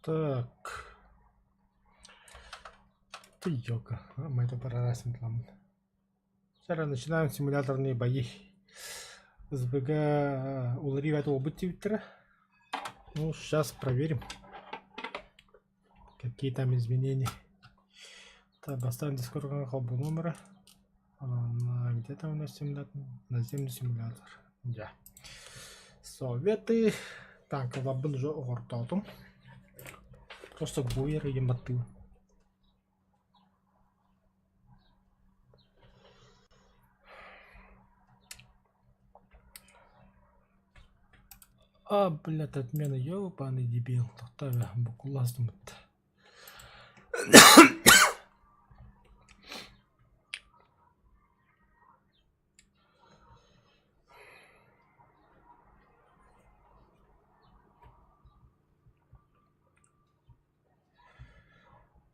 Так. Ты йога. Мы это прорасим. Сейчас начинаем симуляторные бои. СБГ улривает обуть Твиттера. Ну, сейчас проверим, какие там изменения. Так, поставим Discord колбу номера. Где-то у нас симулятор. Наземный симулятор. Да. Советы. Так, лабын уже ортатым. Просто буер и маты. А, блядь, отмена, ёбаный дебил. Тоқтаве, букулаздым.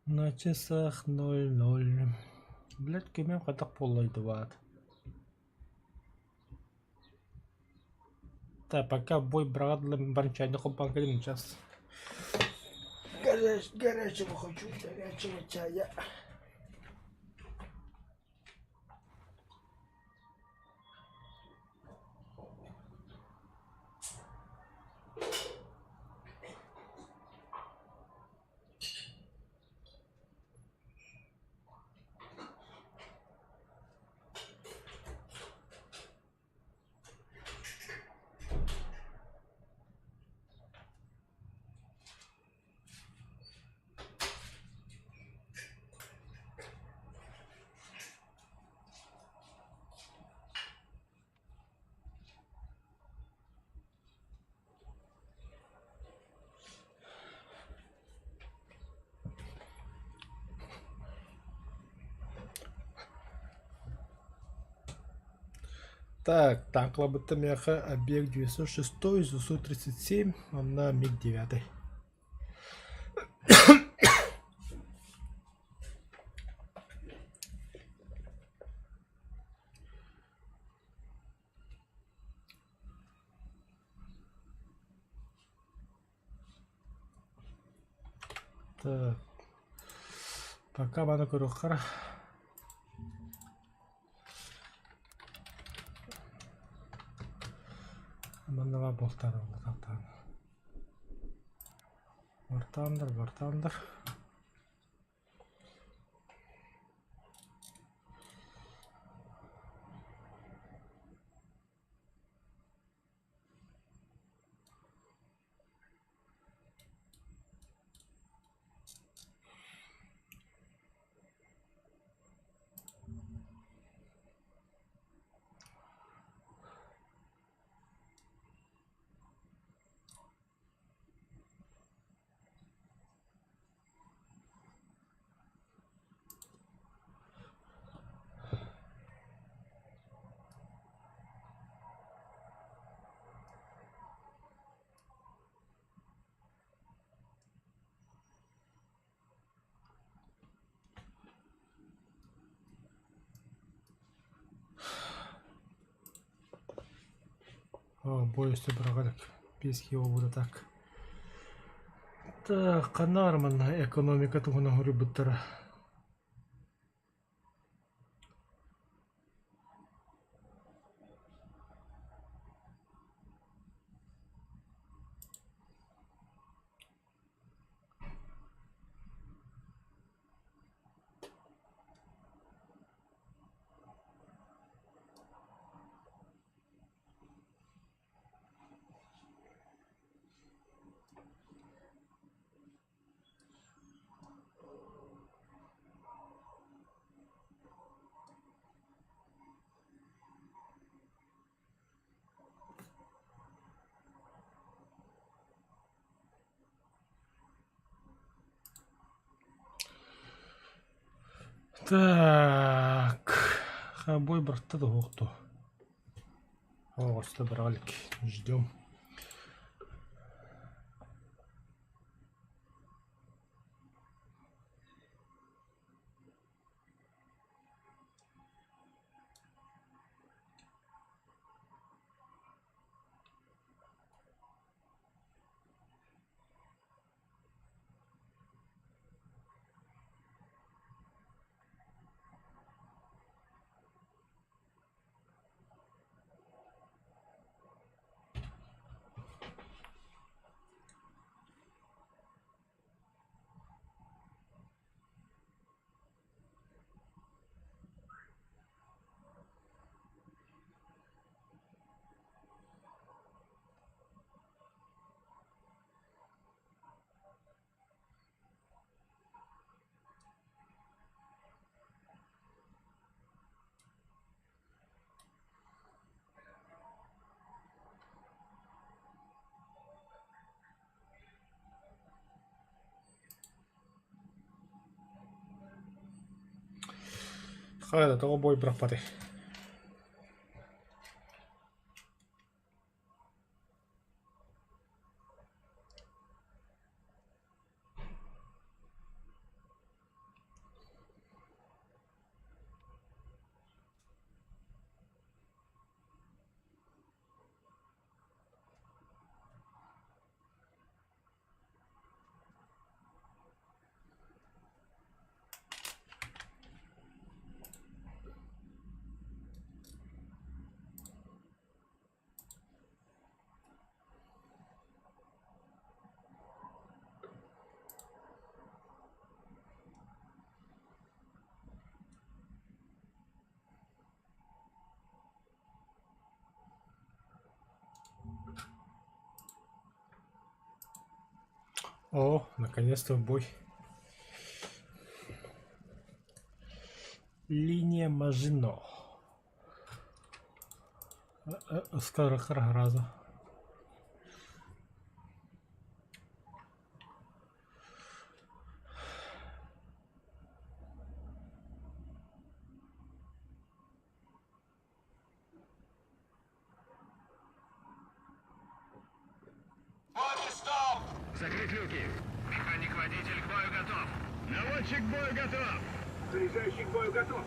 На часах 00. Блядь, кемем қатақ болайды бат. Так, пока бой брагадлым барчайны қопан келем сейчас. Горячего хочу, горячего чая. Так, танк лабыта мяха, объект 906, ЗУ-37, он на МиГ-9. Так, пока бана көріққара. Маннава болтары болтақтан. Бартандыр. О, бой үсті бірағалік. 5 кило буде так. Так, қанармын экономика туғына ғыры бұттары. Так, бой бұртты да оқты. Оғысты бірағалік. Ждем. қайда тоғы бой бірақ баты. О, наконец-то бой. Линия Мажино. Скоро разу. Закрыть люки. Механик-водитель к бою готов. Наводчик к бою готов. Заряжающий к бою готов.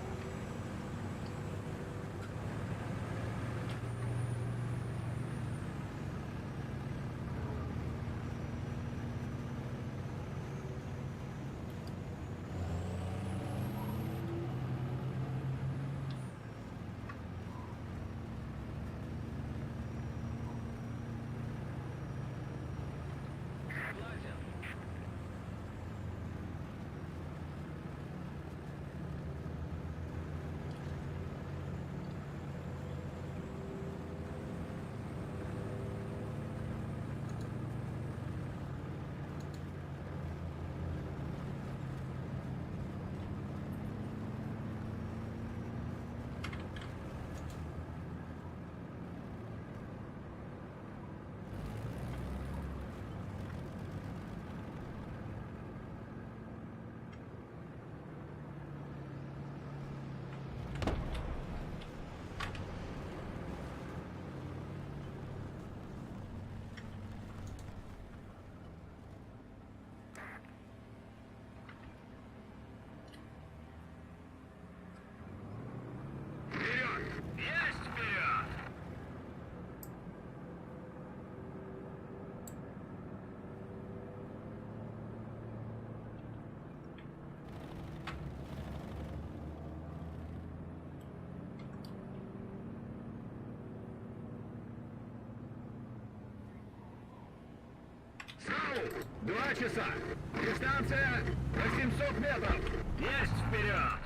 САУ! 2 часа! Дистанция 800 метров! Есть вперед!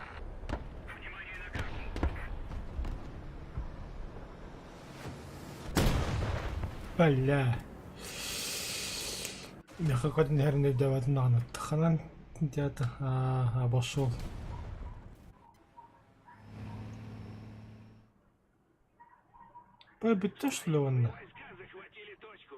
Внимание на карту! Бля. Я какой-то, наверное, давать надо. Ханан где-то обошел. Побить что ли он? Войска захватили точку.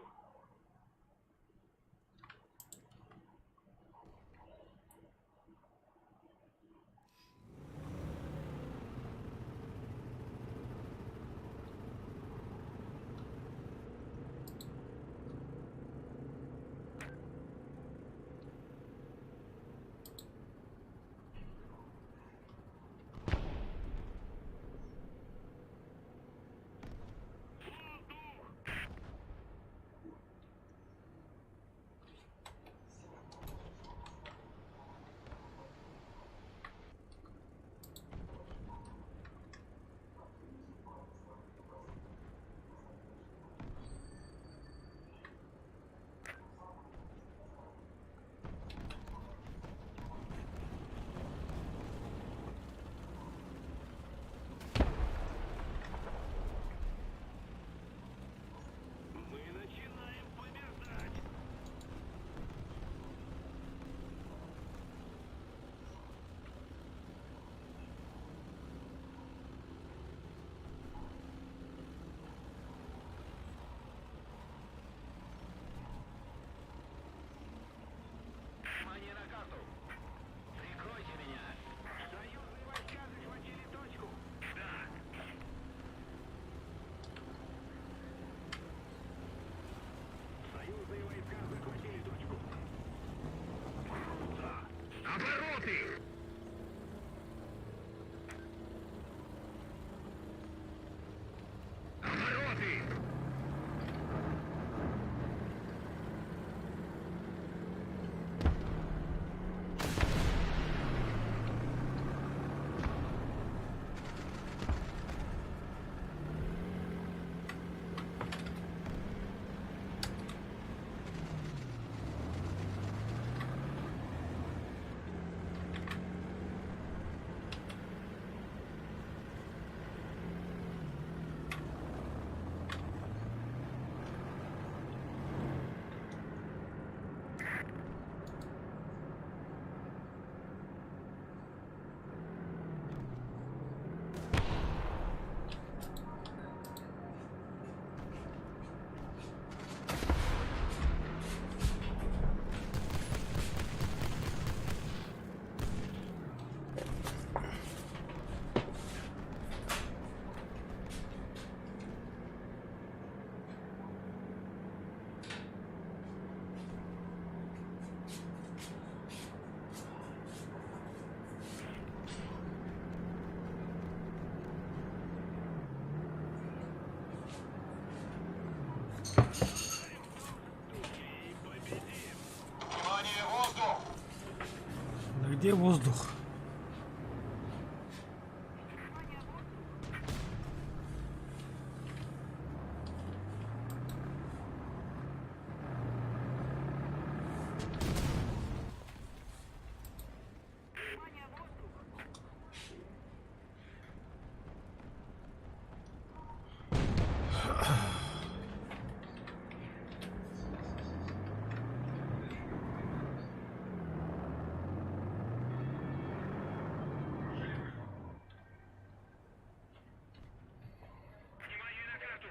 Обороты! Обороты! Внимание, воздух! Да где воздух? Внимание на карту!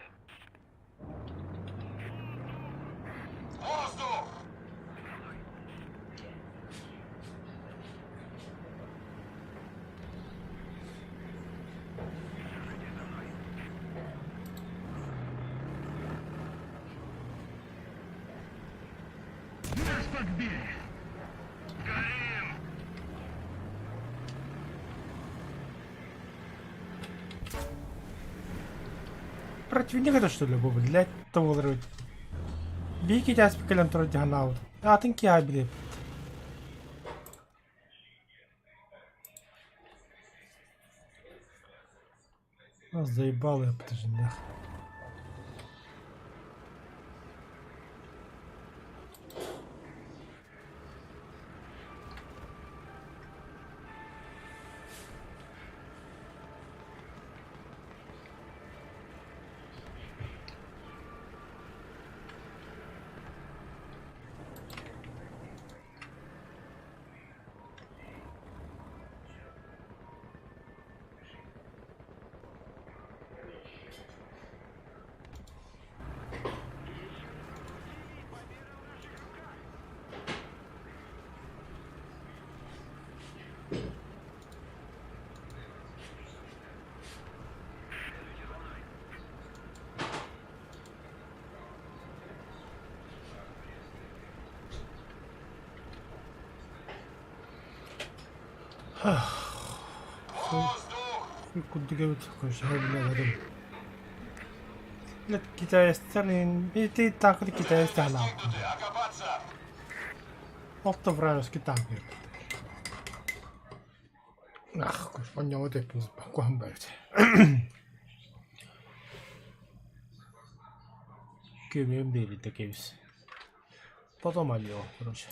Воздух! Нас подбили! Горим! Противник это что ли, Боба? Для того взрывать. Бейки тебя спекалем трудить ганаут. А, тынки абили. Нас заебало, я подожди, нах. Куда говорит, конечно, блядь, لا كتاب سترلين بيتي تاخذ كتاب استهلاك Окопаться! اوتو فرانس كتاب ах понял это покоем бать кем бери такие потом алё короче